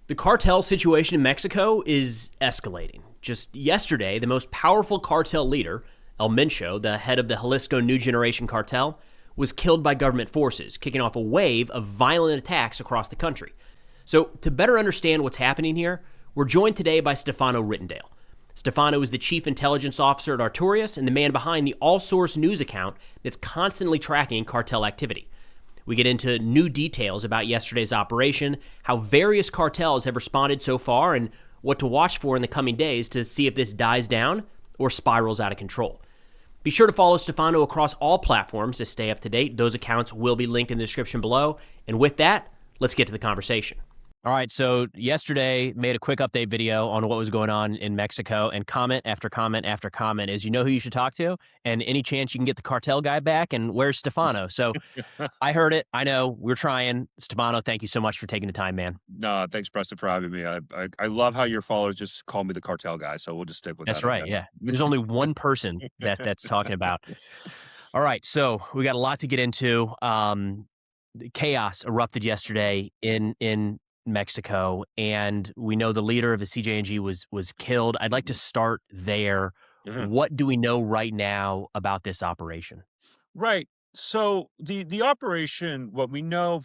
The cartel situation in Mexico is escalating. Just yesterday, the most powerful cartel leader, El Mencho, the head of the Jalisco New Generation cartel, was killed by government forces, kicking off a wave of violent attacks across the country. So, to better understand what's happening here, we're joined today by Stefano Rittondale. Stefano is the chief intelligence officer at Artorias and the man behind the all-source news account that's constantly tracking cartel activity. We get into new details about yesterday's operation, how various cartels have responded so far, and what to watch for in the coming days to see if this dies down or spirals out of control. Be sure to follow Stefano across all platforms to stay up to date. Those accounts will be linked in the description below. And with that, let's get to the conversation. All right, so yesterday made a quick update video on what was going on in Mexico, and comment after comment after comment is, you know who you should talk to, and any chance you can get the cartel guy back, and where's Stefano? So I heard it. I know. We're trying. Stefano, thank you so much for taking the time, man. No, thanks, Preston, for having me. I love how your followers just call me the cartel guy, so we'll just stick with that. That's right, yeah. There's only one person that's talking about. All right, so we got a lot to get into. Chaos erupted yesterday in Mexico, and we know the leader of the CJNG was killed. I'd like to start there. Mhm. What do we know right now about this operation? Right. So the operation, what we know,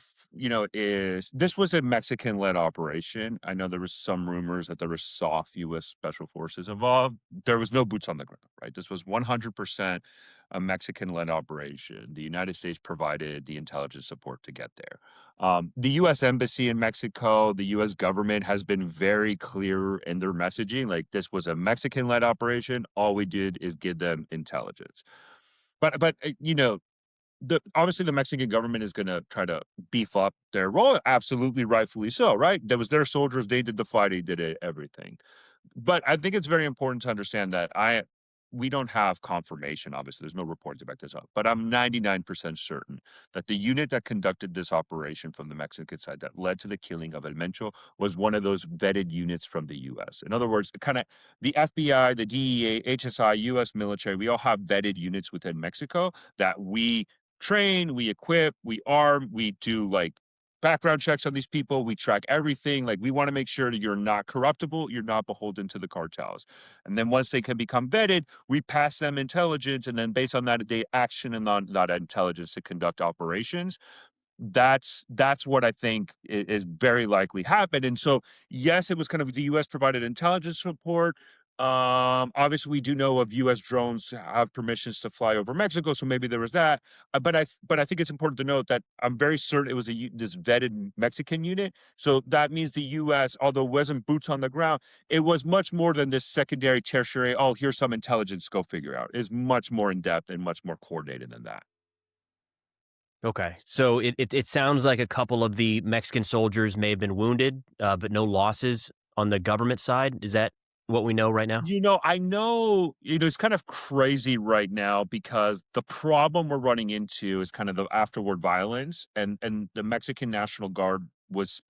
is this was a Mexican-led operation. I know there was some rumors that there was soft U.S. Special Forces involved. There was no boots on the ground, right? This was 100% a Mexican-led operation. The United States provided the intelligence support to get there. The U.S. Embassy in Mexico, the U.S. government has been very clear in their messaging. Like, this was a Mexican-led operation. All we did is give them intelligence. But obviously the Mexican government is going to try to beef up their role. Absolutely, rightfully so, right? That was their soldiers. They did the fighting, did everything. But I think it's very important to understand that we don't have confirmation. Obviously, there's no report to back this up. But I'm 99% certain that the unit that conducted this operation from the Mexican side that led to the killing of El Mencho was one of those vetted units from the U.S. In other words, kind of the FBI, the DEA, HSI, U.S. military, we all have vetted units within Mexico that we train, we equip, we arm, we do like background checks on these people. We track everything. Like, we want to make sure that you're not corruptible, you're not beholden to the cartels. And then once they can become vetted, we pass them intelligence, and then based on that, they action and on that intelligence to conduct operations. That's what I think is very likely happened. And so, yes, it was kind of the U.S. provided intelligence support. Obviously, we do know of U.S. drones have permissions to fly over Mexico, so maybe there was that. But I think it's important to note that I'm very certain it was this vetted Mexican unit. So that means the U.S., although it wasn't boots on the ground, it was much more than this secondary, tertiary. Oh, here's some intelligence, go figure out. It's much more in depth and much more coordinated than that. Okay, so it sounds like a couple of the Mexican soldiers may have been wounded, but no losses on the government side. Is that what we know right now? I know it's kind of crazy right now because the problem we're running into is kind of the afterward violence, and the Mexican National Guard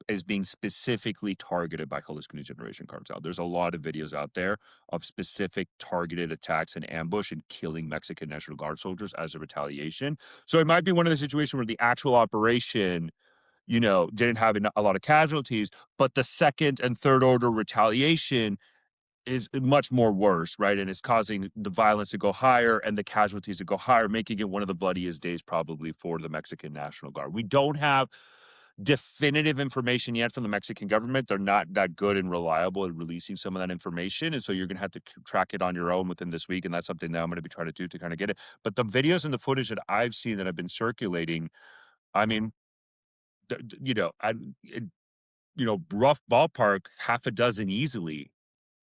is being specifically targeted by Jalisco New Generation Cartel. There's a lot of videos out there of specific targeted attacks and ambush and killing Mexican National Guard soldiers as a retaliation. So it might be one of the situations where the actual operation didn't have a lot of casualties, but the second and third order retaliation is much more worse, right? And it's causing the violence to go higher and the casualties to go higher, making it one of the bloodiest days probably for the Mexican National Guard. We don't have definitive information yet from the Mexican government. They're not that good and reliable at releasing some of that information. And so you're going to have to track it on your own within this week. And that's something that I'm going to be trying to do to kind of get it. But the videos and the footage that I've seen that have been circulating, I mean, rough ballpark, half a dozen easily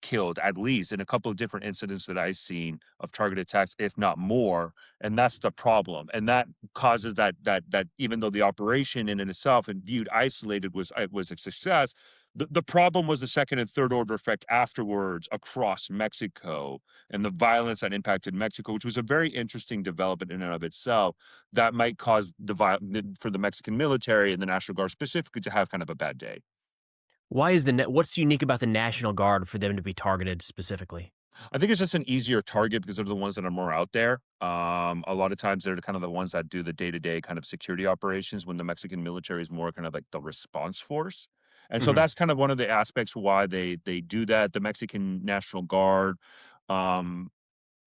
killed, at least in a couple of different incidents that I've seen of target attacks, if not more. And that's the problem. And that causes that even though the operation in itself and viewed isolated was a success, the problem was the second and third order effect afterwards across Mexico and the violence that impacted Mexico, which was a very interesting development in and of itself that might cause for the Mexican military and the National Guard specifically to have kind of a bad day. Why is what's unique about the National Guard for them to be targeted specifically? I think it's just an easier target because they're the ones that are more out there. A lot of times they're kind of the ones that do the day-to-day kind of security operations when the Mexican military is more kind of like the response force. And so that's kind of one of the aspects why they do that. The Mexican National Guard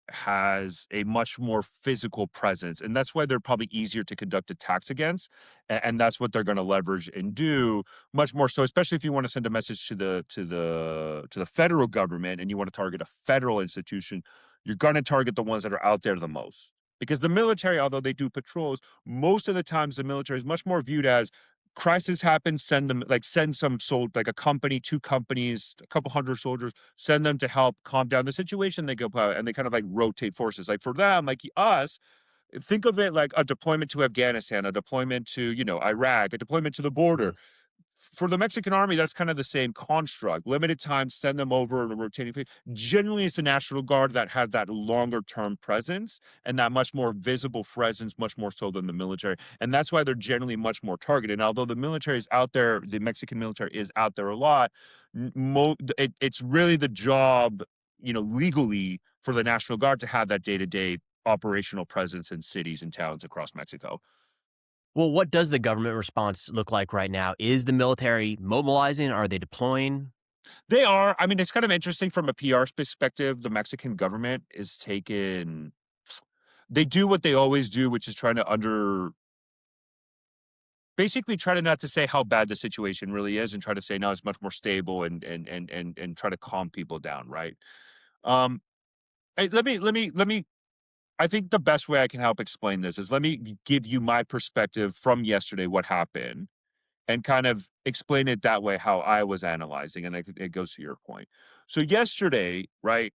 has a much more physical presence, and that's why they're probably easier to conduct attacks against, and that's what they're going to leverage and do much more so, especially if you want to send a message to the federal government and you want to target a federal institution. You're going to target the ones that are out there the most, because the military, although they do patrols, most of the times the military is much more viewed as crisis happens, send some like a company, two companies, a couple hundred soldiers, send them to help calm down the situation. They go and they kind of like rotate forces. Like for them, like us, think of it like a deployment to Afghanistan, a deployment to, Iraq, a deployment to the border. For the Mexican army, that's kind of the same construct. Limited time, send them over in a rotating phase. Generally, it's the National Guard that has that longer term presence and that much more visible presence, much more so than the military. And that's why they're generally much more targeted. And although the military is out there, the Mexican military is out there a lot, it's really the job, legally for the National Guard to have that day-to-day operational presence in cities and towns across Mexico. Well, what does the government response look like right now? Is the military mobilizing? Are they deploying? They are. I mean, it's kind of interesting from a PR perspective. The Mexican government is they do what they always do, which is basically try to not to say how bad the situation really is and try to say, no, it's much more stable and try to calm people down. Right. Let me, I think the best way I can help explain this is let me give you my perspective from yesterday, what happened, and kind of explain it that way, how I was analyzing, and it goes to your point. So yesterday, right,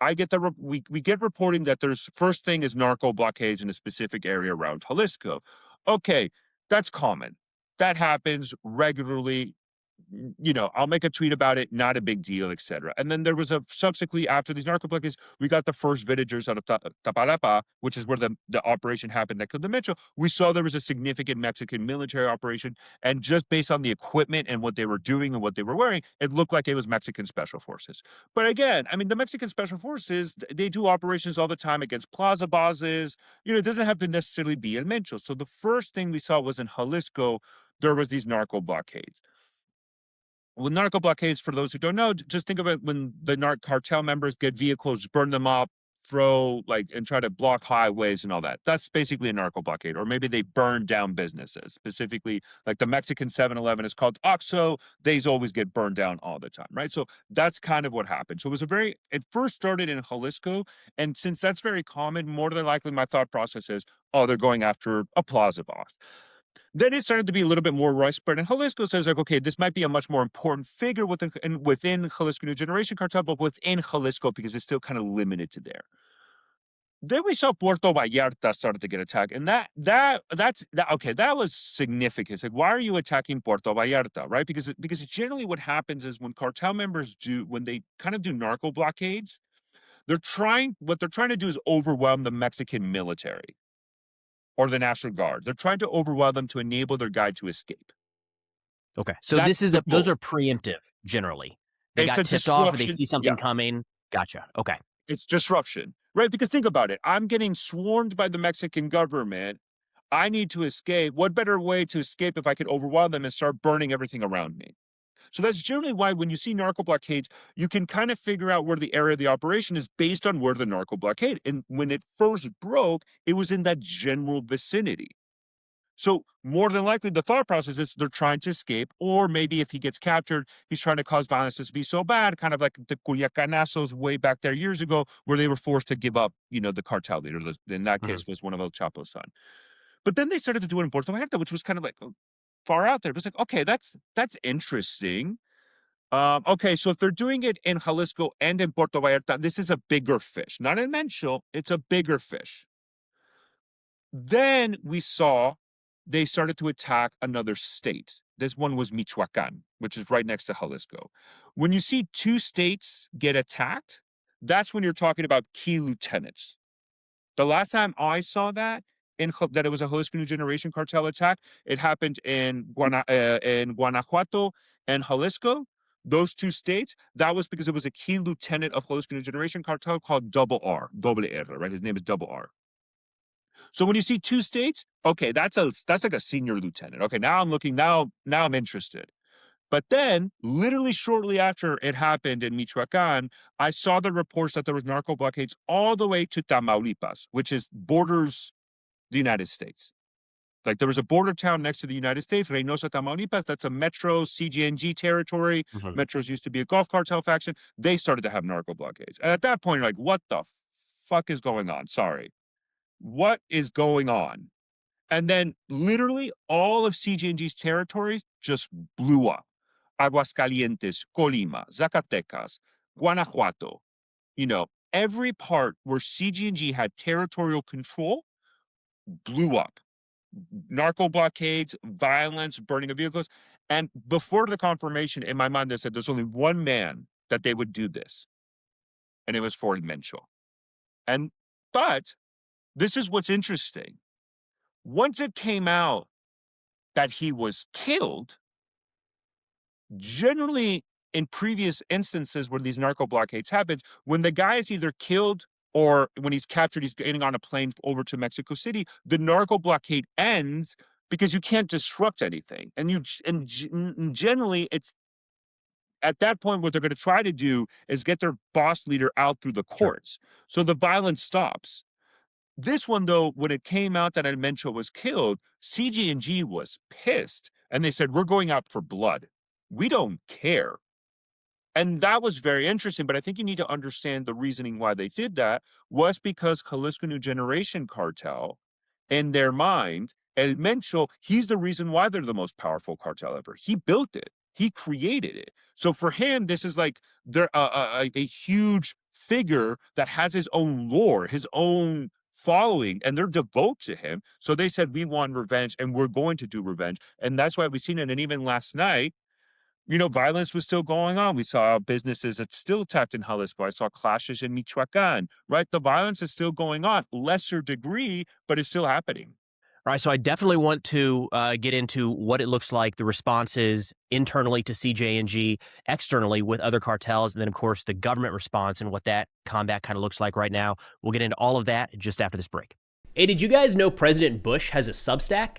I get we get reporting that there's first thing is narco blockades in a specific area around Jalisco. Okay, that's common. That happens regularly. I'll make a tweet about it, not a big deal, etc. And then there was subsequently after these narco blockades, we got the first villagers out of Tapalapa, which is where the operation happened that killed the Metro. We saw there was a significant Mexican military operation, and just based on the equipment and what they were doing and what they were wearing, it looked like it was Mexican special forces. But again, I mean, the Mexican special forces, they do operations all the time against plaza bosses. It doesn't have to necessarily be in Metro. So the first thing we saw was in Jalisco, there was these narco blockades. With narco blockades, for those who don't know, just think of it when the cartel members get vehicles, burn them up, and try to block highways and all that. That's basically a narco blockade. Or maybe they burn down businesses, specifically like the Mexican 7-Eleven is called OXXO. They always get burned down all the time, right? So that's kind of what happened. So it first started in Jalisco. And since that's very common, more than likely my thought process is, they're going after a plaza boss. Then it started to be a little bit more widespread. And Jalisco says, okay, this might be a much more important figure within Jalisco New Generation Cartel, but within Jalisco, because it's still kind of limited to there. Then we saw Puerto Vallarta started to get attacked. And that was significant. It's like, why are you attacking Puerto Vallarta, right? Because generally what happens is when cartel members when they kind of do narco blockades, what they're trying to do is overwhelm the Mexican military or the National Guard. They're trying to overwhelm them to enable their guy to escape. Okay. So those are preemptive, generally. They got tipped off or they see something coming. Gotcha. Okay. It's disruption, right? Because think about it. I'm getting swarmed by the Mexican government. I need to escape. What better way to escape if I could overwhelm them and start burning everything around me? So that's generally why when you see narco blockades, you can kind of figure out where the area of the operation is based on where the narco blockade. And when it first broke, it was in that general vicinity. So more than likely, the thought process is they're trying to escape, or maybe if he gets captured, he's trying to cause violence to be so bad, kind of like the Culiacanazos way back there years ago, where they were forced to give up, the cartel leader. In that case, was one of El Chapo's son. But then they started to do it in Puerto Vallarta, which was kind of like far out there. It was like, okay, that's interesting. Okay, so if they're doing it in Jalisco and in Puerto Vallarta, this is a bigger fish. Not in Mencho, it's a bigger fish. Then we saw they started to attack another state. This one was Michoacan, which is right next to Jalisco. When you see two states get attacked, that's when you're talking about key lieutenants. The last time I saw that it was a Jalisco New Generation cartel attack, it happened in Guanajuato and Jalisco. Those two states, that was because it was a key lieutenant of Jalisco New Generation cartel called Double R, right? His name is Double R. So when you see two states, okay, that's like a senior lieutenant. Okay, now I'm interested. But then, literally shortly after it happened in Michoacan, I saw the reports that there was narco blockades all the way to Tamaulipas, which is borders the United States. Like there was a border town next to the United States, Reynosa, Tamaulipas. That's a Metro CJNG territory. Metros used to be a Gulf cartel faction. They started to have narco blockades. And at that point, you're like, what the fuck is going on? Sorry. What is going on? And then literally all of CJNG's territories just blew up. Aguascalientes, Colima, Zacatecas, Guanajuato. Every part where CJNG had territorial control blew up. Narco blockades, violence, burning of vehicles. And before the confirmation, in my mind, they said there's only one man that they would do this. And it was Ford Mencho. But this is what's interesting. Once it came out that he was killed, generally in previous instances where these narco blockades happened, when the guy is either killed or when he's captured, he's getting on a plane over to Mexico City, the narco blockade ends because you can't disrupt anything. And generally, it's at that point, what they're going to try to do is get their boss leader out through the courts. So the violence stops. This one, though, when it came out that Mencho was killed, CJNG was pissed. And they said, we're going out for blood. We don't care. And that was very interesting, but I think you need to understand the reasoning why they did that was because Jalisco New Generation Cartel, in their mind, El Mencho, he's the reason why they're the most powerful cartel ever. He built it. He created it. So for him, this is like a huge figure that has his own lore, his own following, and they're devoted to him. So they said, we want revenge, and we're going to do revenge. And that's why we've seen it. And even last night, violence was still going on. We saw businesses that still attacked in Jalisco. I saw clashes in Michoacan, right? The violence is still going on, lesser degree, but it's still happening. All right, so I definitely want to get into what it looks like, the responses internally to CJNG, externally with other cartels, and then, of course, the government response and what that combat kind of looks like right now. We'll get into all of that just after this break. Hey, did you guys know President Bush has a Substack?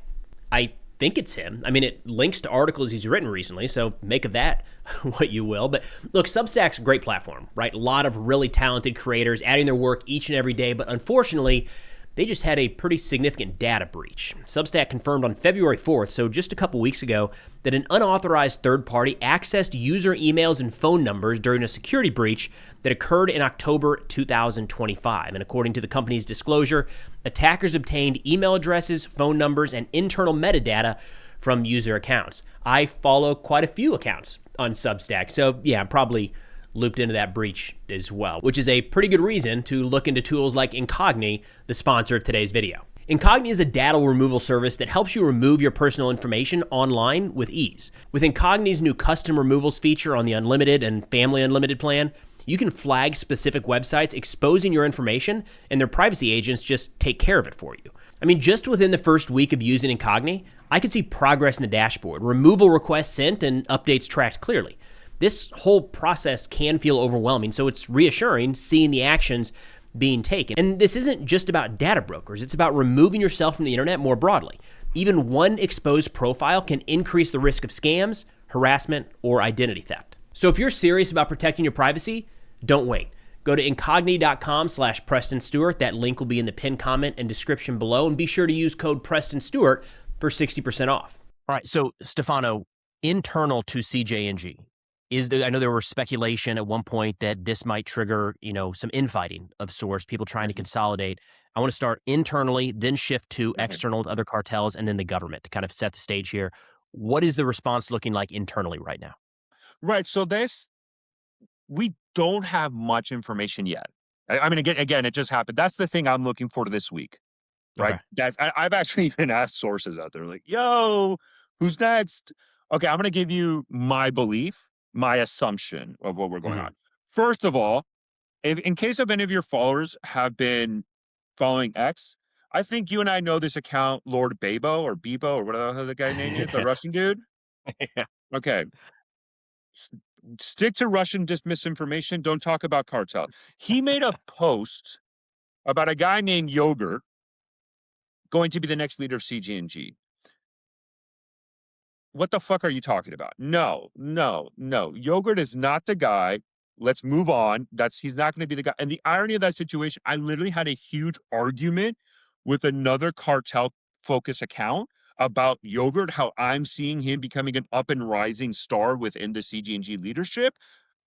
I think it's him. I mean, it links to articles he's written recently, so make of that what you will. But look, Substack's a great platform, right? A lot of really talented creators adding their work each and every day, but unfortunately, they just had a pretty significant data breach. Substack confirmed on February 4th, so just a couple weeks ago, that an unauthorized third party accessed user emails and phone numbers during a security breach that occurred in October 2025. And according to the company's disclosure, attackers obtained email addresses, phone numbers, and internal metadata from user accounts. I follow quite a few accounts on Substack, so yeah, I'm probably looped into that breach as well, which is a pretty good reason to look into tools like Incogni, the sponsor of today's video. Incogni is a data removal service that helps you remove your personal information online with ease. With Incogni's new custom removals feature on the Unlimited and Family Unlimited plan, you can flag specific websites exposing your information, and their privacy agents just take care of it for you. I mean, just within the first week of using Incogni, I could see progress in the dashboard, removal requests sent, and updates tracked clearly. This whole process can feel overwhelming, so it's reassuring seeing the actions being taken. And this isn't just about data brokers, it's about removing yourself from the internet more broadly. Even one exposed profile can increase the risk of scams, harassment, or identity theft. So if you're serious about protecting your privacy, don't wait. Go to incogni.com/Preston Stewart. That link will be in the pinned comment and description below, and be sure to use code Preston Stewart for 60% off. All right, so Stefano, internal to CJNG, I know there was speculation at one point that this might trigger, some infighting of sorts, people trying to consolidate. I want to start internally, then shift to external to other cartels, and then the government to kind of set the stage here. What is the response looking like internally right now? Right. So we don't have much information yet. I mean, again, it just happened. That's the thing I'm looking for this week, right? Okay. I've actually even asked sources out there like, yo, who's next? Okay, I'm going to give you my belief, my assumption of what we're going on. First of all, if in case of any of your followers have been following X, I think you and I know this account, Lord Bebo or Bebo or whatever the guy's name is, the Russian dude. Yeah. Okay. Stick to Russian misinformation. Don't talk about cartel. He made a post about a guy named Yogurt going to be the next leader of CJNG. what the fuck are you talking about? No, no, no. Yogurt is not the guy. Let's move on. He's not going to be the guy. And the irony of that situation, I literally had a huge argument with another cartel focus account about Yogurt, how I'm seeing him becoming an up and rising star within the CJNG leadership.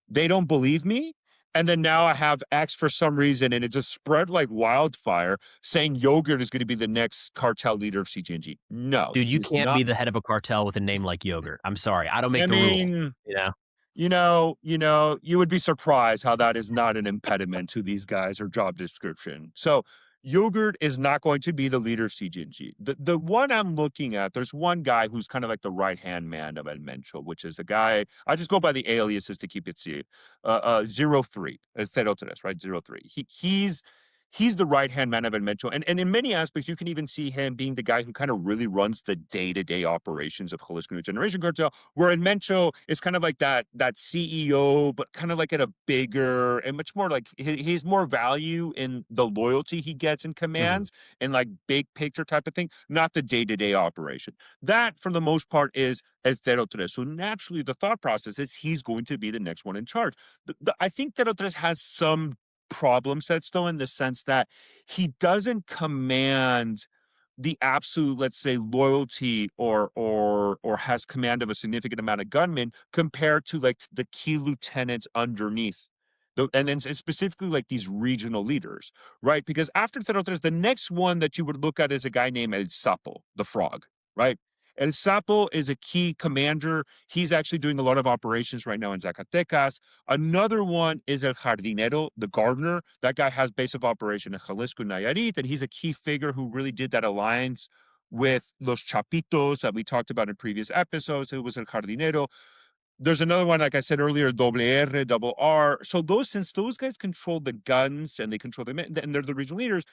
They don't believe me. And then now I have X for some reason, and it just spread like wildfire, saying Yogurt is going to be the next cartel leader of CJNG. No, Dude, he you is can't not. be the head of a cartel with a name like Yogurt. I'm sorry. I don't make I the rules, mean, you know? you would be surprised how that is not an impediment to these guys or job description. So Yogurt is not going to be the leader of CGNG. The one I'm looking at, there's one guy who's kind of like the right-hand man of El Mencho, which is the guy, I just go by the aliases to keep it safe. 03, Cerotres, right? 03. He's the right-hand man of El Mencho. And in many aspects, you can even see him being the guy who kind of really runs the day-to-day operations of Jalisco New Generation Cartel, where El Mencho is kind of like that CEO, but kind of like at a bigger and much more like he's more value in the loyalty he gets and Mhm. commands and like big picture type of thing, not the day-to-day operation. That, for the most part, is El Cero Tres. So naturally, the thought process is he's going to be the next one in charge. I think Cero Tres has some problem sets though, in the sense that he doesn't command the absolute, let's say, loyalty or has command of a significant amount of gunmen compared to like the key lieutenants underneath. And then specifically like these regional leaders, right? Because after Ferrotres, the next one that you would look at is a guy named El Sapo, the frog, right? El Sapo is a key commander. He's actually doing a lot of operations right now in Zacatecas. Another one is El Jardinero, the gardener. That guy has base of operation in Jalisco, Nayarit, and he's a key figure who really did that alliance with Los Chapitos that we talked about in previous episodes. It was El Jardinero. There's another one, like I said earlier, Doble R, double R. So since those guys control the guns and they control the men, and they're the regional leaders,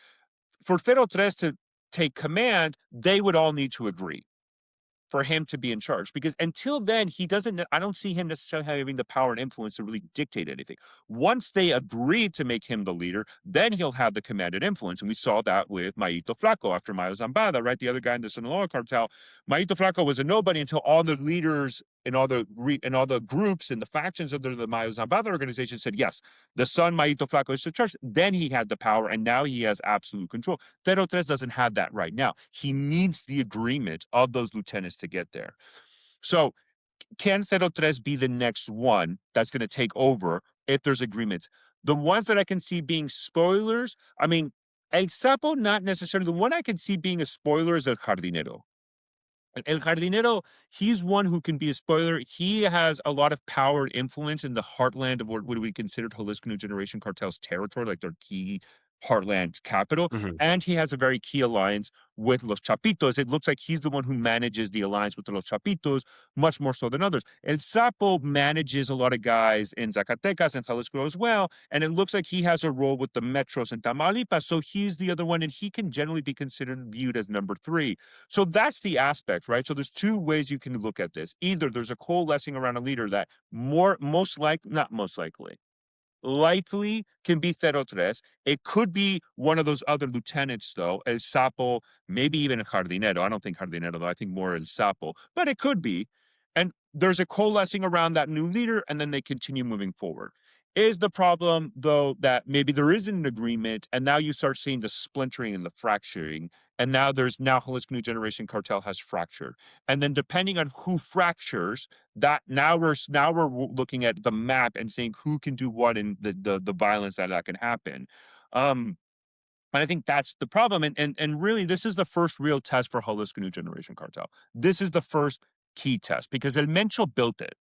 for Fero Tres to take command, they would all need to agree for him to be in charge, because until then I don't see him necessarily having the power and influence to really dictate anything. Once they agree to make him the leader, then he'll have the command and influence. And we saw that with Maito Flaco after Mayo Zambada, right? The other guy in the Sinaloa cartel. Maito Flaco was a nobody until all the leaders and all the groups and the factions under the Mayo Zambada organization said, yes, the son Maito Flaco is in charge. Then he had the power, and now he has absolute control. Cero Tres doesn't have that right now. He needs the agreement of those lieutenants to get there. So can Cero Tres be the next one that's going to take over if there's agreements? The ones that I can see being spoilers, I mean, El Sapo, not necessarily. The one I can see being a spoiler is El Jardinero. El Jardinero, he's one who can be a spoiler. He has a lot of power and influence in the heartland of what we considered Jalisco New Generation Cartel's territory, like their key heartland capital. Mhm. And he has a very key alliance with Los Chapitos. It looks like he's the one who manages the alliance with Los Chapitos much more so than others. El Sapo manages a lot of guys in Zacatecas and Jalisco as well. And it looks like he has a role with the Metros and Tamaulipas. So he's the other one, and he can generally be considered viewed as number 3. So that's the aspect, right? So there's two ways you can look at this. Either there's a coalescing around a leader that likely can be Cero Tres. It could be one of those other lieutenants, though, El Sapo, maybe even El Jardinero. I don't think Jardinero, though. I think more El Sapo, but it could be. And there's a coalescing around that new leader, and then they continue moving forward. Is the problem, though, that maybe there isn't an agreement, and now you start seeing the splintering and the fracturing, and now Jalisco New Generation Cartel has fractured. And then depending on who fractures, that now we're looking at the map and saying who can do what and the violence that can happen. And I think that's the problem. And really, this is the first real test for Jalisco New Generation Cartel. This is the first key test because El Mencho built it.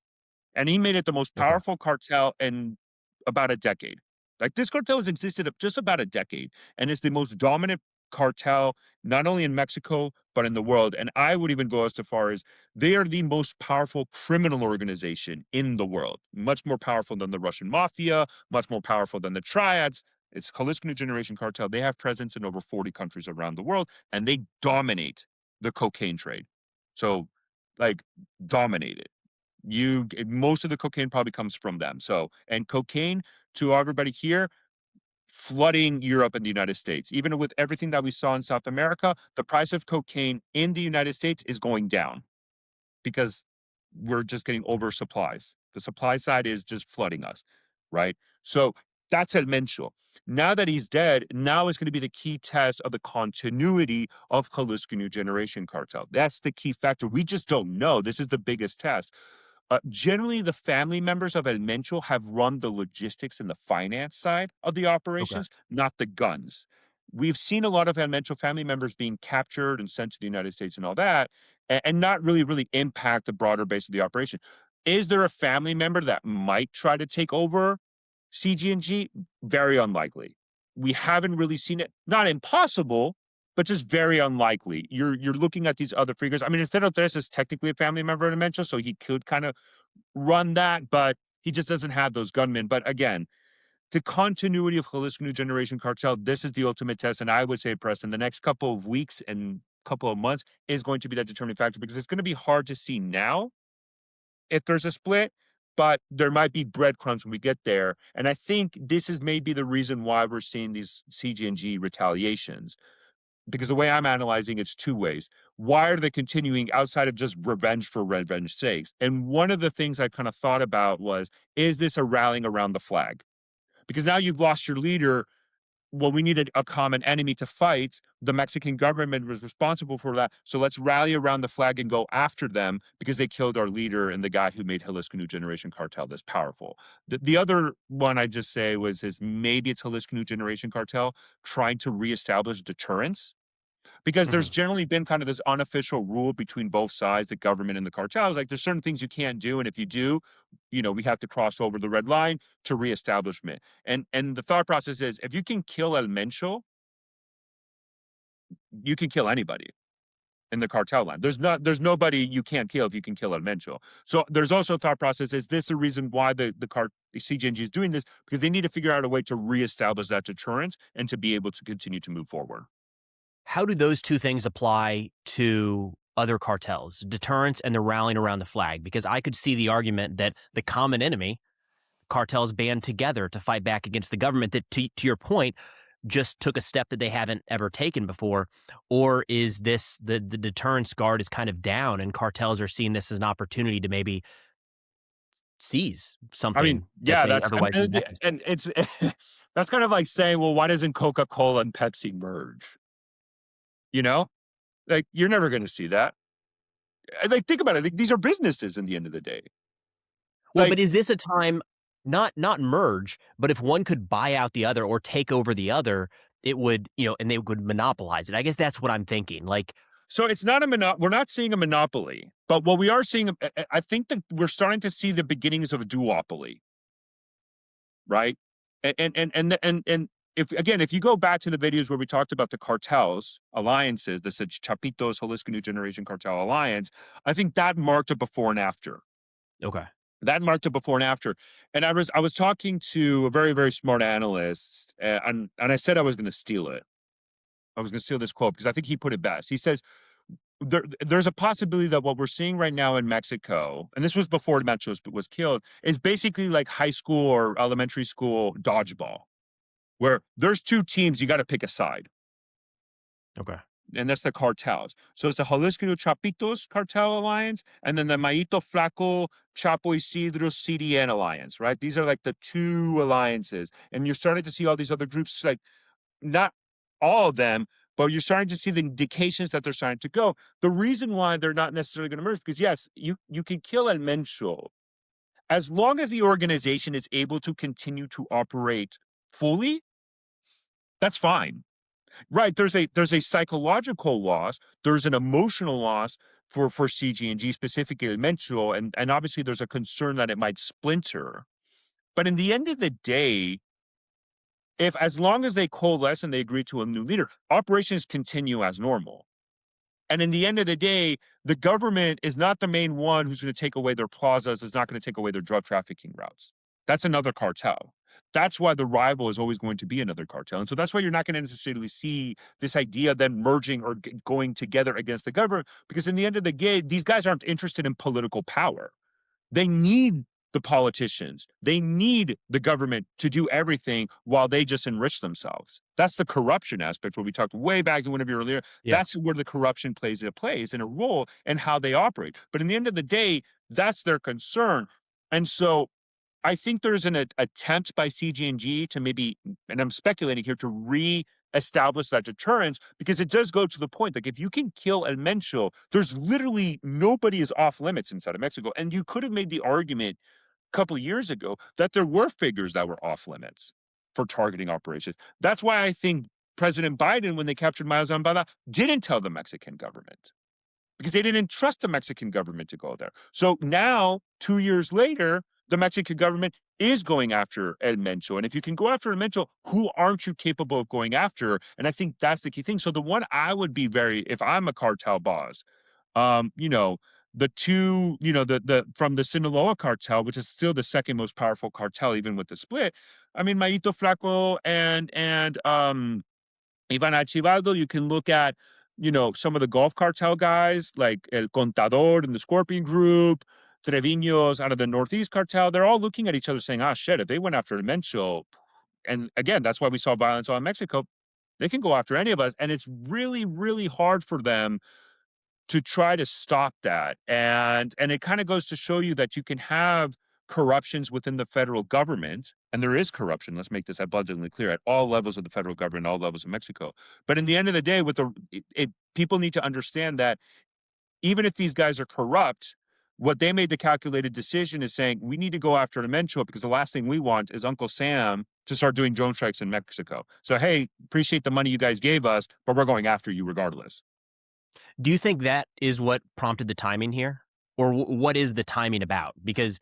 And he made it the most Okay. powerful cartel in about a decade. Like this cartel has existed of just about a decade and is the most dominant cartel, not only in Mexico, but in the world. And I would even go as far as they are the most powerful criminal organization in the world, much more powerful than the Russian mafia, much more powerful than the triads. It's Jalisco New Generation Cartel. They have presence in over 40 countries around the world, and they dominate the cocaine trade. So, like, dominate it. Most of the cocaine probably comes from them. So, and cocaine, to everybody here, flooding Europe and the United States. Even with everything that we saw in South America, the price of cocaine in the United States is going down. because we're just getting oversupplies. The supply side is just flooding us, right? So that's El Mencho. Now that he's dead, now is going to be the key test of the continuity of Jalisco New Generation Cartel. That's the key factor. We just don't know. This is the biggest test. Generally, the family members of El Mencho have run the logistics and the finance side of the operations, not the guns. We've seen a lot of El Mencho family members being captured and sent to the United States and all that, and not really impact the broader base of the operation. Is there a family member that might try to take over CJNG? Very unlikely. We haven't really seen it. Not impossible, but just very unlikely. You're looking at these other figures. I mean, Artorias is technically a family member of Mencho, so he could kind of run that, but he just doesn't have those gunmen. But again, the continuity of Jalisco New Generation Cartel, this is the ultimate test. And I would say, Preston, the next couple of weeks and couple of months is going to be that determining factor, because it's going to be hard to see now if there's a split, but there might be breadcrumbs when we get there. And I think this is maybe the reason why we're seeing these CJNG retaliations, because the way I'm analyzing it's two ways. Why are they continuing outside of just revenge for revenge sakes? And one of the things I kind of thought about was, is this a rallying around the flag? Because now you've lost your leader. Well, we needed a common enemy to fight. The Mexican government was responsible for that. So let's rally around the flag and go after them because they killed our leader and the guy who made Jalisco New Generation Cartel this powerful. The other one I just say is maybe it's Jalisco New Generation Cartel trying to reestablish deterrence. Because there's generally been kind of this unofficial rule between both sides, the government and the cartels. Like, there's certain things you can't do. And if you do, we have to cross over the red line to reestablishment. And the thought process is, if you can kill El Mencho, you can kill anybody in the cartel line. There's nobody you can't kill if you can kill El Mencho. So there's also a thought process, is this a reason why the CJNG is doing this? Because they need to figure out a way to reestablish that deterrence and to be able to continue to move forward. How do those two things apply to other cartels, deterrence and the rallying around the flag? Because I could see the argument that the common enemy, cartels band together to fight back against the government that, to your point, just took a step that they haven't ever taken before. Or is this the deterrence guard is kind of down and cartels are seeing this as an opportunity to maybe seize something? I mean, yeah, and it's that's kind of like saying, well, why doesn't Coca-Cola and Pepsi merge? Like, you're never going to see that. Like, think about it. Like, these are businesses in the end of the day. Well, but is this a time, not merge, but if one could buy out the other or take over the other, it would, and they would monopolize it. I guess that's what I'm thinking. Like, so it's not we're not seeing a monopoly, but what we are seeing, I think that we're starting to see the beginnings of a duopoly, right? And if you go back to the videos where we talked about the cartels alliances, the Chapitos Jalisco New Generation Cartel Alliance, I think that marked a before and after. Okay. That marked a before and after. And I was talking to a very, very smart analyst, and I said I was going to steal it. I was going to steal this quote because I think he put it best. He says, there's a possibility that what we're seeing right now in Mexico, and this was before Mencho was killed, is basically like high school or elementary school dodgeball, where there's two teams, you got to pick a side. Okay. And that's the cartels. So it's the Jalisco Chapitos Cartel Alliance and then the Maito Flaco Chapo Isidro CDN Alliance, right? These are like the two alliances. And you're starting to see all these other groups, like not all of them, but you're starting to see the indications that they're starting to go. The reason why they're not necessarily going to merge, because yes, you can kill El Mencho. As long as the organization is able to continue to operate fully, that's fine, right? There's a psychological loss. There's an emotional loss for CJNG, specifically El Mencho, and obviously there's a concern that it might splinter. But in the end of the day, as long as they coalesce and they agree to a new leader, operations continue as normal. And in the end of the day, the government is not the main one who's going to take away their plazas, is not going to take away their drug trafficking routes. That's another cartel. That's why the rival is always going to be another cartel. And so that's why you're not going to necessarily see this idea of them merging or going together against the government, because in the end of the day, these guys aren't interested in political power. They need the politicians. They need the government to do everything while they just enrich themselves. That's the corruption aspect where we talked way back in one of your earlier. Yeah. That's where the corruption plays in a role and how they operate. But in the end of the day, that's their concern. And so I think there's an attempt by CJNG to maybe, and I'm speculating here, to re-establish that deterrence, because it does go to the point, like if you can kill El Mencho, there's literally nobody is off limits inside of Mexico. And you could have made the argument a couple of years ago that there were figures that were off limits for targeting operations. That's why I think President Biden, when they captured Mayo Zambada, didn't tell the Mexican government, because they didn't trust the Mexican government to go there. So now, 2 years later, the Mexican government is going after El Mencho. And if you can go after El Mencho, who aren't you capable of going after? And I think that's the key thing. So the one I would be if I'm a cartel boss, the two, the from the Sinaloa cartel, which is still the second most powerful cartel, even with the split. I mean, Maito Flaco and Ivan Archibaldo, you can look at, some of the Gulf cartel guys like El Contador and the Scorpion Group, Treviño's out of the Northeast cartel. They're all looking at each other saying, shit, if they went after El Mencho, and again, that's why we saw violence in Mexico, they can go after any of us. And it's really, really hard for them to try to stop that. And it kind of goes to show you that you can have corruptions within the federal government, and there is corruption, let's make this abundantly clear, at all levels of the federal government, all levels of Mexico. But in the end of the day, people need to understand that even if these guys are corrupt, what they made the calculated decision is saying, we need to go after El Mencho, because the last thing we want is Uncle Sam to start doing drone strikes in Mexico. So, hey, appreciate the money you guys gave us, but we're going after you regardless. Do you think that is what prompted the timing here? Or what is the timing about? Because,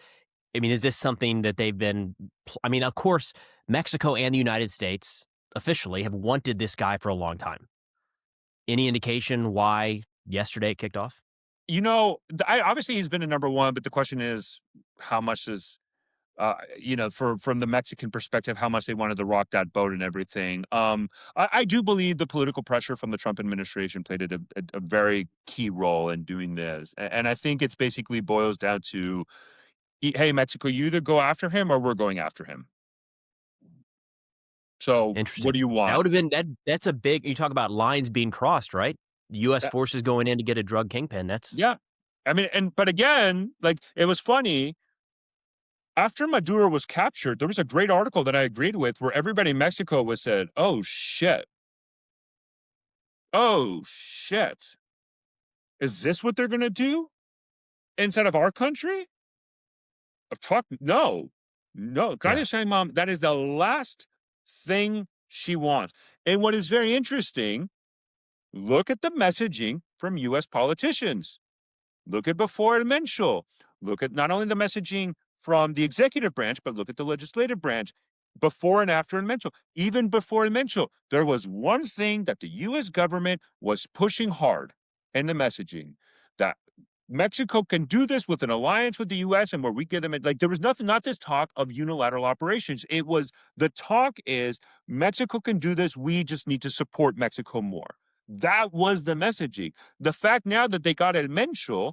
I mean, is this something that they've been... I mean, of course, Mexico and the United States officially have wanted this guy for a long time. Any indication why yesterday it kicked off? Obviously he's been a number one, but the question is, how much is, from the Mexican perspective, how much they wanted to rock that boat and everything. I do believe the political pressure from the Trump administration played a very key role in doing this. And I think it's basically boils down to, hey, Mexico, you either go after him or we're going after him. So what do you want? That would have been, that's a big, you talk about lines being crossed, right? U.S. forces going in to get a drug kingpin. Yeah. I mean, but again, like, it was funny. After Maduro was captured, there was a great article that I agreed with where everybody in Mexico was said, oh, shit. Oh, shit. Is this what they're going to do inside of our country? Fuck, no. No. Claudia Sheinbaum, that is the last thing she wants. And what is very interesting, look at the messaging from U.S. politicians. Look at before El Mencho. Look at not only the messaging from the executive branch, but look at the legislative branch before and after El Mencho. Even before El Mencho, there was one thing that the U.S. government was pushing hard in the messaging, that Mexico can do this with an alliance with the U.S. and where we give them, like, there was nothing, not this talk of unilateral operations. It was, the talk is Mexico can do this. We just need to support Mexico more. That was the messaging. The fact now that they got El Mencho,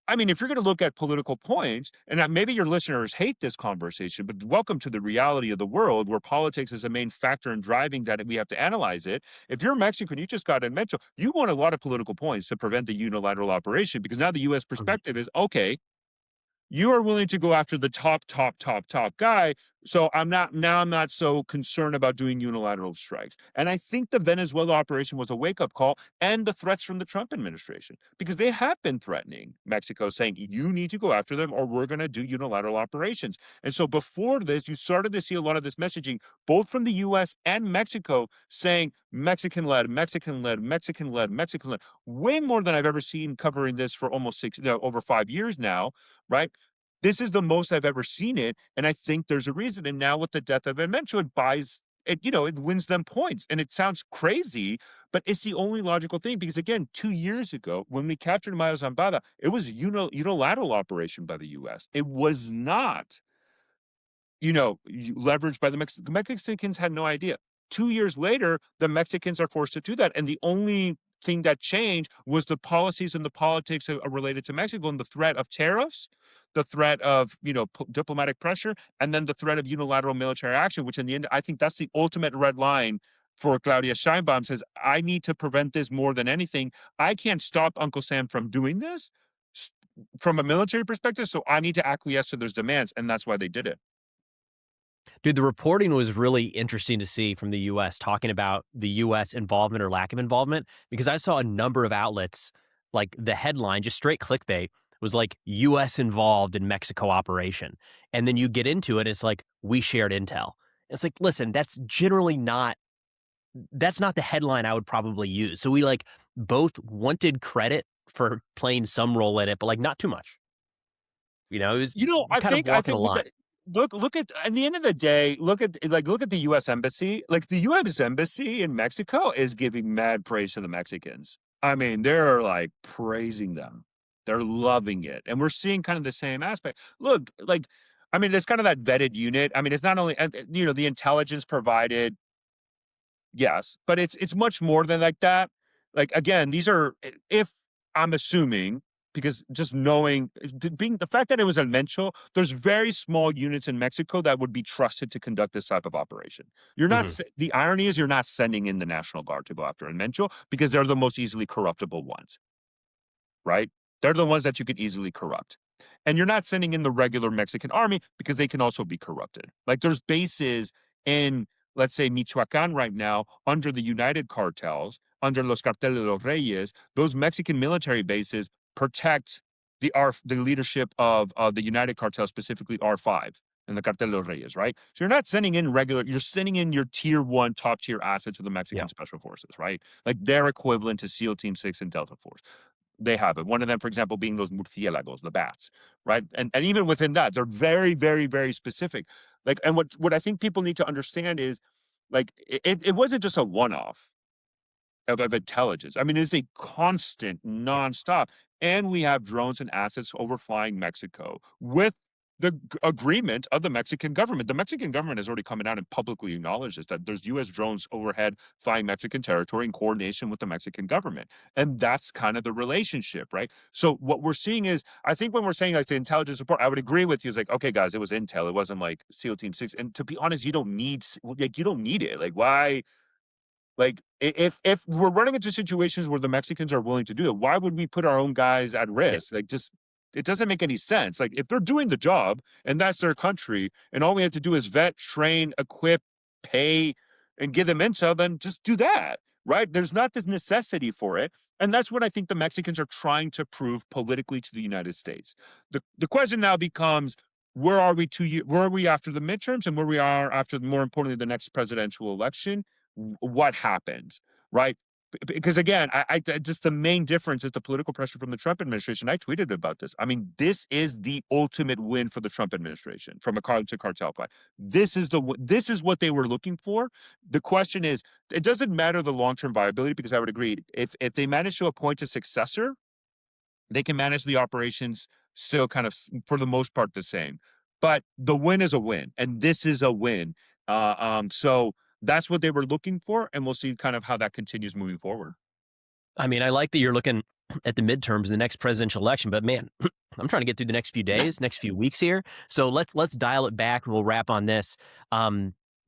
I mean, if you're going to look at political points, and maybe your listeners hate this conversation, but welcome to the reality of the world where politics is a main factor in driving that we have to analyze it. If you're Mexican, you just got El Mencho, you want a lot of political points to prevent the unilateral operation, because now the U.S. perspective is, okay, you are willing to go after the top guy. So I'm not so concerned about doing unilateral strikes. And I think the Venezuela operation was a wake-up call, and the threats from the Trump administration, because they have been threatening Mexico, saying, you need to go after them or we're going to do unilateral operations. And so before this, you started to see a lot of this messaging, both from the U.S. and Mexico, saying Mexican-led, Mexican-led, Mexican-led, Mexican-led, way more than I've ever seen covering this for almost over 5 years now, right? This is the most I've ever seen it, and I think there's a reason. And now with the death of El Mencho, it wins them points. And it sounds crazy, but it's the only logical thing, because again, 2 years ago, when we captured Mayo Zambada, it was a unilateral operation by the U.S. It was not, leveraged by the Mexicans. The Mexicans had no idea. 2 years later, the Mexicans are forced to do that. And the only thing that changed was the policies and the politics related to Mexico and the threat of tariffs, the threat of, diplomatic pressure, and then the threat of unilateral military action, which in the end, I think that's the ultimate red line for Claudia Sheinbaum. Says, I need to prevent this more than anything. I can't stop Uncle Sam from doing this from a military perspective, so I need to acquiesce to those demands, and that's why they did it. Dude, the reporting was really interesting to see from the U.S. talking about the U.S. involvement or lack of involvement, because I saw a number of outlets, like the headline, just straight clickbait, was like U.S. involved in Mexico operation. And then you get into it, it's like, we shared intel. It's like, listen, that's not the headline I would probably use. So we both wanted credit for playing some role in it, but not too much. It was I kind think of walking a line. Look at the end of the day, look at the US embassy. Like the US embassy in Mexico is giving mad praise to the Mexicans. I mean, they're praising them. They're loving it. And we're seeing kind of the same aspect. Look, there's kind of that vetted unit. I mean, it's not only the intelligence provided, yes, but it's much more than like that. Again, these are, if I'm assuming, because just knowing, being the fact that it was El Mencho, there's very small units in Mexico that would be trusted to conduct this type of operation. You're not, the irony is you're not sending in the National Guard to go after El Mencho because they're the most easily corruptible ones, right? They're the ones that you could easily corrupt. And you're not sending in the regular Mexican army because they can also be corrupted. There's bases in, let's say, Michoacan right now under the United Cartels, under los Cartel de los Reyes. Those Mexican military bases protect the leadership of the United Cartel, specifically R5 and the Cartel de los Reyes, right? So you're not sending in you're sending in your tier 1, top tier assets to the Mexican Special Forces, right? Their equivalent to SEAL Team 6 and Delta Force. They have it. One of them, for example, being those murciélagos, the bats, right? And even within that, they're very, very, very specific. And what I think people need to understand is, it wasn't just a one-off of intelligence. I mean, it's a constant, nonstop. And we have drones and assets overflying Mexico with the agreement of the Mexican government. The Mexican government has already come out and publicly acknowledged this, that there's U.S. drones overhead flying Mexican territory in coordination with the Mexican government. And that's kind of the relationship, right? So what we're seeing is, I think when we're saying the intelligence support, I would agree with you. It's okay, guys, it was intel. It wasn't SEAL Team 6. And to be honest, you don't need it. Why? If we're running into situations where the Mexicans are willing to do it, why would we put our own guys at risk? It doesn't make any sense. If they're doing the job and that's their country, and all we have to do is vet, train, equip, pay, and give them intel, then just do that, right? There's not this necessity for it. And that's what I think the Mexicans are trying to prove politically to the United States. The question now becomes, where are we where are we after the midterms, and where we are after, more importantly, the next presidential election? What happens, right? Because again, I just, the main difference is the political pressure from the Trump administration. I tweeted about this. I mean, this is the ultimate win for the Trump administration from a cartel fight. This is what they were looking for. The question is, it doesn't matter the long-term viability, because I would agree, if they manage to appoint a successor, they can manage the operations still kind of, for the most part, the same. But the win is a win, and this is a win. So that's what they were looking for, and we'll see kind of how that continues moving forward. I mean, I like that you're looking at the midterms, the next presidential election, but man, I'm trying to get through the next few days, next few weeks here. So let's dial it back, and we'll wrap on this.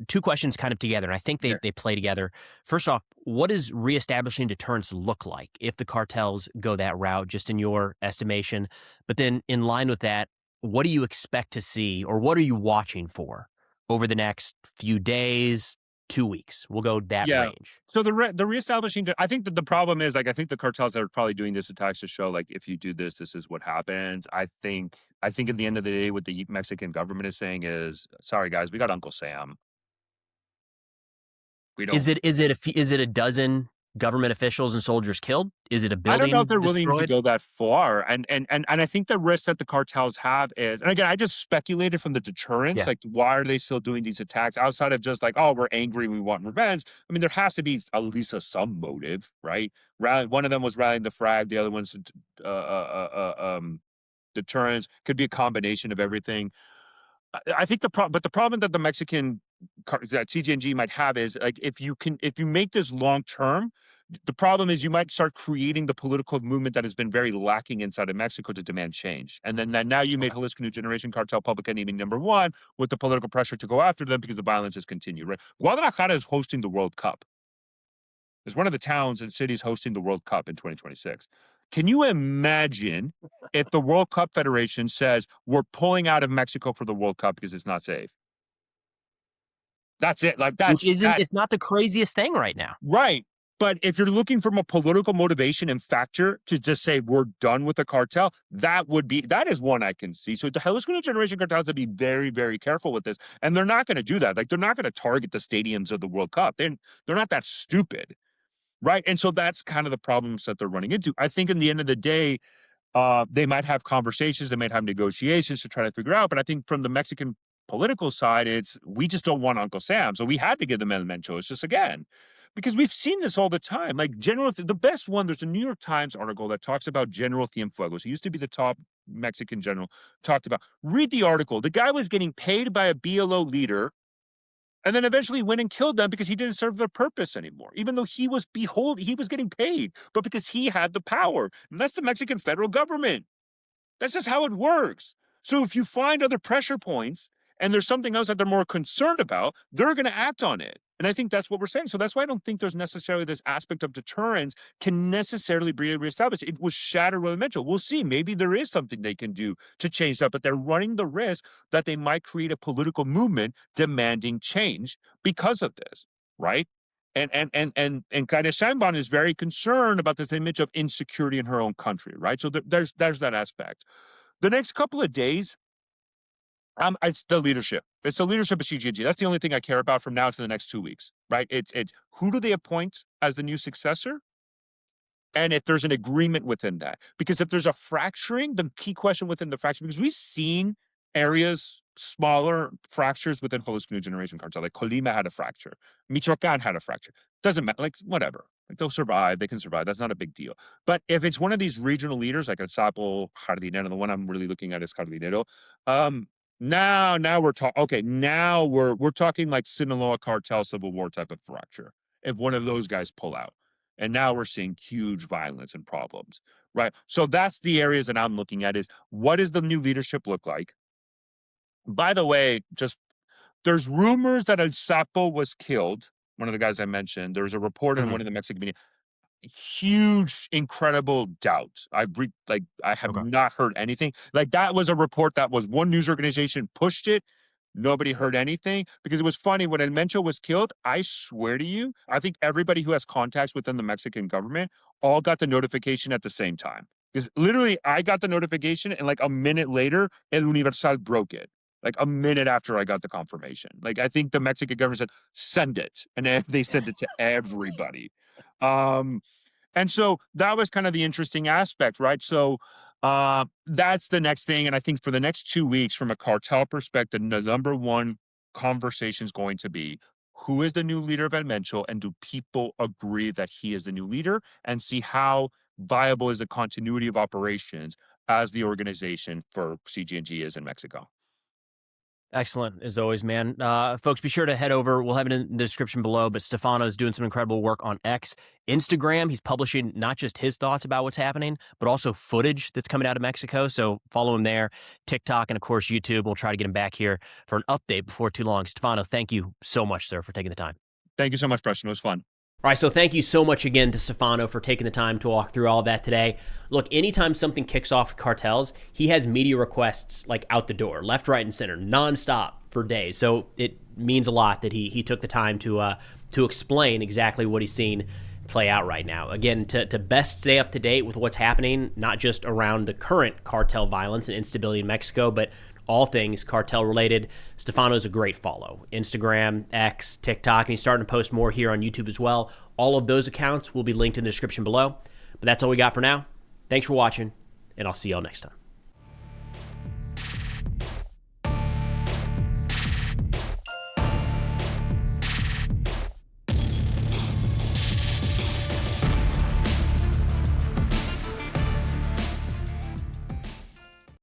Two questions kind of together, and I think they play together. First off, what does reestablishing deterrence look like if the cartels go that route, just in your estimation? But then in line with that, what do you expect to see, or what are you watching for over the next few days, 2 weeks? We'll go that range. So the reestablishing, I think that the problem is, I think the cartels are probably doing this attacks to show, if you do this, this is what happens. I think at the end of the day, what the Mexican government is saying is, sorry guys, we got Uncle Sam. We don't. Is it a dozen government officials and soldiers killed? Is it a building? I don't know if they're destroyed? willing to go that far. And I think the risk that the cartels have is, and again, I just speculated from the deterrence, why are they still doing these attacks outside of just we're angry, we want revenge? I mean, there has to be at least some motive, right? One of them was rallying the flag, the other one's deterrence. Could be a combination of everything. I think the problem that the Mexican that CJNG might have is, if you make this long term, The problem is you might start creating the political movement that has been very lacking inside of Mexico to demand change. And then now you made Jalisco New Generation Cartel public enemy number one with the political pressure to go after them because the violence has continued, right? Guadalajara is hosting the World Cup. It's one of the towns and cities hosting the World Cup in 2026. Can you imagine if the World Cup Federation says we're pulling out of Mexico for the World Cup because it's not safe? That's it. Like it's not the craziest thing right now. Right. But if you're looking from a political motivation and factor to just say we're done with the cartel, that is one I can see. So the Jalisco New Generation Cartels have to be very, very careful with this. And they're not going to do that. Like, they're not going to target the stadiums of the World Cup. They're not that stupid. Right. And so that's kind of the problems that they're running into. I think in the end of the day, they might have conversations, they might have negotiations to try to figure out. But I think from the Mexican political side, we just don't want Uncle Sam. So we had to give them El Mencho. It's just, again, because we've seen this all the time. Like the best one, there's a New York Times article that talks about General Cienfuegos. He used to be the top Mexican general, talked about. Read the article. The guy was getting paid by a BLO leader and then eventually went and killed them because he didn't serve their purpose anymore, even though he was getting paid, but because he had the power. And that's the Mexican federal government. That's just how it works. So if you find other pressure points and there's something else that they're more concerned about, they're going to act on it. And I think that's what we're saying. So that's why I don't think there's necessarily this aspect of deterrence can necessarily be reestablished. It was shattered with Mitchell. We'll see. Maybe there is something they can do to change that, but they're running the risk that they might create a political movement demanding change because of this, right? And Claudia Sheinbaum is very concerned about this image of insecurity in her own country, right? So there's that aspect. The next couple of days, it's the leadership. It's the leadership of CJNG. That's the only thing I care about from now to the next 2 weeks, right? It's who do they appoint as the new successor? And if there's an agreement within that. Because if there's a fracturing, the key question within the fracturing, because we've seen areas, smaller fractures within Jalisco New Generation Cartel. Like Colima had a fracture. Michoacan had a fracture. Doesn't matter. Like, whatever. Like, they'll survive. They can survive. That's not a big deal. But if it's one of these regional leaders, like El Sapo, Jardinero, the one I'm really looking at is Jardinero, now we're talking. Okay, now we're talking like Sinaloa cartel civil war type of fracture. If one of those guys pull out, and now we're seeing huge violence and problems, right? So that's the areas that I'm looking at: is what does the new leadership look like? By the way, there's rumors that El Sapo was killed. One of the guys I mentioned. There was a report in one of the Mexican media. Huge, incredible doubt. I have not heard anything. Like, that was a report that was one news organization pushed it. Nobody heard anything because it was funny when El Mencho was killed. I swear to you, I think everybody who has contacts within the Mexican government all got the notification at the same time. Because literally, I got the notification and like a minute later, El Universal broke it. Like a minute after I got the confirmation. Like, I think the Mexican government said, send it. And then they sent it to everybody. And so that was kind of the interesting aspect, right? So that's the next thing. And I think for the next 2 weeks, from a cartel perspective, the number one conversation is going to be, who is the new leader of El Mencho, and do people agree that he is the new leader, and see how viable is the continuity of operations as the organization for CJNG is in Mexico. Excellent, as always, man. Folks, be sure to head over. We'll have it in the description below, but Stefano's doing some incredible work on X. Instagram, he's publishing not just his thoughts about what's happening, but also footage that's coming out of Mexico. So follow him there. TikTok, and of course, YouTube. We'll try to get him back here for an update before too long. Stefano, thank you so much, sir, for taking the time. Thank you so much, Preston. It was fun. All right, so thank you so much again to Stefano for taking the time to walk through all of that today. Look, anytime something kicks off with cartels, he has media requests like out the door, left, right, and center, nonstop for days. So it means a lot that he took the time to explain exactly what he's seen play out right now. Again, to best stay up to date with what's happening, not just around the current cartel violence and instability in Mexico, but all things cartel related, Stefano's a great follow. Instagram, X, TikTok, and he's starting to post more here on YouTube as well. All of those accounts will be linked in the description below. But that's all we got for now. Thanks for watching, and I'll see y'all next time.